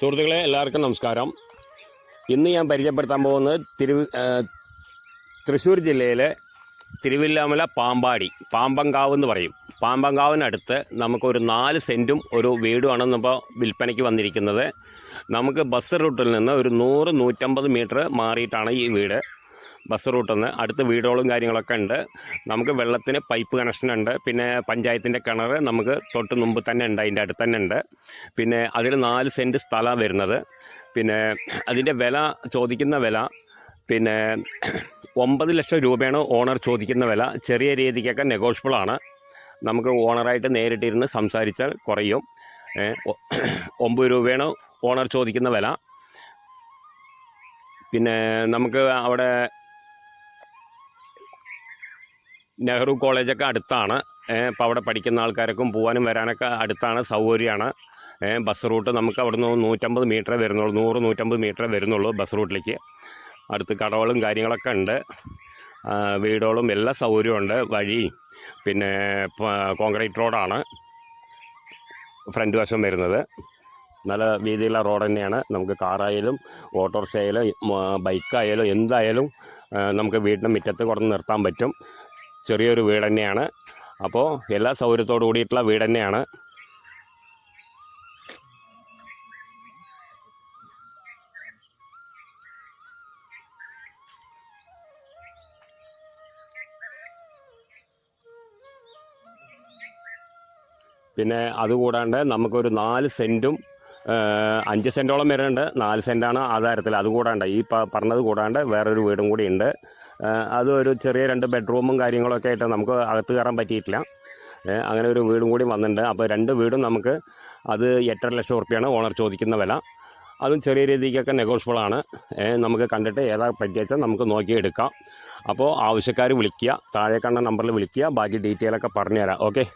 സുഹൃത്തുക്കളെ എല്ലാവർക്കും നമസ്കാരം. ഇന്ന് ഞാൻ പരിചയപ്പെടുത്താൻ പോകുന്നത് തൃശ്ശൂർ ജില്ലയിലെ തിരുവില്ലാമല പാമ്പങ്കാവ് എന്ന് പറയും. പാമ്പങ്കാവിനടുത്ത് നമുക്കൊരു 4 സെൻറ്റും ഒരു വീടുമാണ് ഇപ്പോൾ വിൽപ്പനയ്ക്ക് വന്നിരിക്കുന്നത്. നമുക്ക് ബസ് റൂട്ടിൽ നിന്ന് ഒരു 100-150 മീറ്റർ മാറിയിട്ടാണ് ഈ വീട്. ബസ് റൂട്ടിൽ നിന്ന് അടുത്ത് വീടുകളും കാര്യങ്ങളൊക്കെ ഉണ്ട്. നമുക്ക് വെള്ളത്തിന് പൈപ്പ് കണക്ഷൻ ഉണ്ട്. പിന്നെ പഞ്ചായത്തിൻ്റെ കിണർ നമുക്ക് തൊട്ട് മുമ്പ് തന്നെ ഉണ്ട്, അതിൻ്റെ അടുത്ത് തന്നെ ഉണ്ട്. പിന്നെ അതിൽ 4 സെൻറ്റ് സ്ഥലമാണ് വരുന്നത്. പിന്നെ അതിൻ്റെ വില ചോദിക്കുന്ന വില പിന്നെ 9 ലക്ഷം രൂപയാണ് ഓണർ ചോദിക്കുന്ന വില. ചെറിയ രീതിക്കൊക്കെ നെഗോഷ്യബിളാണ്. നമുക്ക് ഓണറായിട്ട് നേരിട്ടിരുന്ന് സംസാരിച്ചാൽ കുറയും. 9 രൂപയാണ് ഓണർ ചോദിക്കുന്ന വില. പിന്നെ നമുക്ക് അവിടെ നെഹ്റു കോളേജൊക്കെ അടുത്താണ്. അപ്പോൾ അവിടെ പഠിക്കുന്ന ആൾക്കാർക്കും പോകാനും വരാനൊക്കെ അടുത്താണ്, സൗകര്യമാണ്. ബസ് റൂട്ട് നമുക്ക് അവിടുന്ന് 150 മീറ്ററേ വരുന്നുള്ളൂ, 100-150 മീറ്ററേ വരുന്നുള്ളൂ ബസ് റൂട്ടിലേക്ക്. അടുത്ത് കടകളും കാര്യങ്ങളൊക്കെ ഉണ്ട്, വീടുകളും എല്ലാ സൗകര്യമുണ്ട്. വഴി പിന്നെ കോൺക്രീറ്റ് റോഡാണ് ഫ്രണ്ട് വശം വരുന്നത്. നല്ല വീതിയുള്ള റോഡ് തന്നെയാണ്. നമുക്ക് കാറായാലും ഓട്ടോറിക്ഷ ആയാലും ബൈക്കായാലും എന്തായാലും നമുക്ക് വീടിൻ്റെ മുറ്റത്ത് കൊണ്ടു നിർത്താൻ പറ്റും. ചെറിയൊരു വീട് തന്നെയാണ്. അപ്പോൾ എല്ലാ സൗകര്യത്തോടു കൂടിയിട്ടുള്ള വീട് തന്നെയാണ്. പിന്നെ അതുകൂടാണ്ട് നമുക്കൊരു 4 സെൻറ്റും 5 സെൻറ്റോളം വരുന്നുണ്ട്. 4 സെൻറ്റാണ് ആധാരത്തിൽ. അതുകൂടാണ്ട് ഈ പറഞ്ഞത് കൂടാണ്ട് വേറൊരു വീടും കൂടി ഉണ്ട്. അതൊരു ചെറിയ 2 ബെഡ്റൂമും കാര്യങ്ങളൊക്കെ ആയിട്ട് നമുക്ക് അകത്ത് കയറാൻ പറ്റിയിട്ടില്ല. അങ്ങനെ ഒരു വീടും കൂടി വന്നിട്ടുണ്ട്. അപ്പോൾ 2 വീടും നമുക്ക് അത് 8.5 ലക്ഷം ഉറുപ്പ്യാണ് ഓണർ ചോദിക്കുന്ന വില. അതും ചെറിയ രീതിക്കൊക്കെ നെഗോഷ്യബിളാണ്. നമുക്ക് കണ്ടിട്ട് ഏതാ പറ്റിയാച്ചാൽ നമുക്ക് നോക്കിയെടുക്കാം. അപ്പോൾ ആവശ്യക്കാർ വിളിക്കുക, താഴെ കണ്ട നമ്പറിൽ വിളിക്കുക, ബാക്കി ഡീറ്റെയിലൊക്കെ പറഞ്ഞുതരാം. ഓക്കെ.